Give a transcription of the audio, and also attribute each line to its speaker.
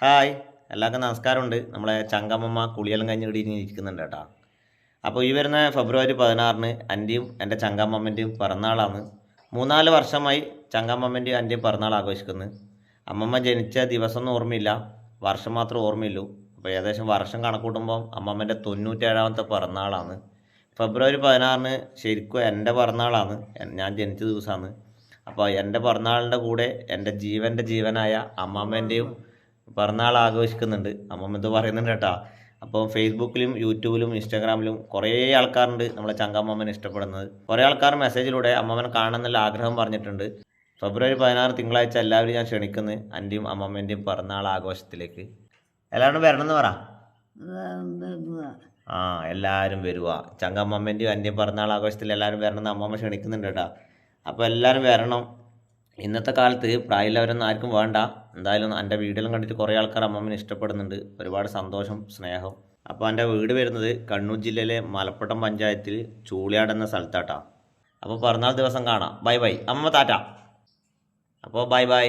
Speaker 1: Hi, എല്ലാവർക്കും നമസ്കാരമുണ്ട്. നമ്മളെ ചങ്കമ്മ കുളിയെല്ലാം കഴിഞ്ഞ് ഇവിടെ ഇരിക്കുന്നുണ്ട് കേട്ടോ. അപ്പോൾ ഈ വരുന്ന ഫെബ്രുവരി 16-ന് എൻ്റെയും എൻ്റെ ചങ്കമ്മമ്മൻ്റെയും പിറന്നാളാണ്. 3-4 വർഷമായി ചങ്കമ്മമ്മൻ്റെയും എൻ്റെയും പിറന്നാൾ ആഘോഷിക്കുന്നു. അമ്മമ്മ ജനിച്ച ദിവസമൊന്നും ഓർമ്മയില്ല, വർഷം മാത്രമേ ഓർമ്മയുള്ളൂ. അപ്പോൾ ഏകദേശം വർഷം കണക്കൂട്ടുമ്പോൾ അമ്മമ്മൻ്റെ 97-ാമത്തെ പിറന്നാളാണ്. ഫെബ്രുവരി 16-ന് ശരിക്കും എൻ്റെ പിറന്നാളാണ്, ഞാൻ ജനിച്ച ദിവസമാണ്. അപ്പോൾ എൻ്റെ പിറന്നാളിൻ്റെ കൂടെ എൻ്റെ ജീവൻ്റെ ജീവനായ അമ്മമ്മേൻ്റെയും പിറന്നാൾ ആഘോഷിക്കുന്നുണ്ട്. അമ്മമ്മ ഇത് പറയുന്നുണ്ട് കേട്ടോ. അപ്പോൾ ഫേസ്ബുക്കിലും യൂട്യൂബിലും ഇൻസ്റ്റാഗ്രാമിലും കുറേ ആൾക്കാരുണ്ട് നമ്മളെ ചങ്കമ്മമ്മനെ ഇഷ്ടപ്പെടുന്നത്. കുറേ ആൾക്കാർ മെസ്സേജിലൂടെ അമ്മമ്മനെ കാണണമെന്നുള്ള ആഗ്രഹം പറഞ്ഞിട്ടുണ്ട്. ഫെബ്രുവരി 16 തിങ്കളാഴ്ച എല്ലാവരും ഞാൻ ക്ഷണിക്കുന്നു എൻ്റെയും അമ്മമ്മേൻ്റെയും പിറന്നാൾ ആഘോഷത്തിലേക്ക്. എല്ലാവരും വരണമെന്ന് പറ. ആ, എല്ലാവരും വരുക. ചങ്കമ്മമ്മേൻ്റെയും എൻ്റെയും പിറന്നാൾ ആഘോഷത്തിൽ എല്ലാവരും വരണമെന്ന് അമ്മമ്മ ക്ഷണിക്കുന്നുണ്ട് കേട്ടോ. അപ്പോൾ എല്ലാവരും വരണം. ഇന്നത്തെ കാലത്ത് പ്രായമുള്ളവരൊന്നും ആർക്കും വേണ്ട. എന്തായാലും എൻ്റെ വീഡിയോയിലും കണ്ടിട്ട് കുറേ ആൾക്കാർ അമ്മമ്മനെ ഇഷ്ടപ്പെടുന്നുണ്ട്. ഒരുപാട് സന്തോഷം, സ്നേഹം. അപ്പോൾ എൻ്റെ വീട് വരുന്നത് കണ്ണൂർ ജില്ലയിലെ മലപ്പുറം പഞ്ചായത്തിൽ ചൂളിയാട് എന്ന സ്ഥലത്താട്ടാ. അപ്പോൾ പിറന്നാൾ ദിവസം കാണാം. Bye bye. അമ്മ ടാറ്റ. അപ്പോൾ ബൈ ബൈ.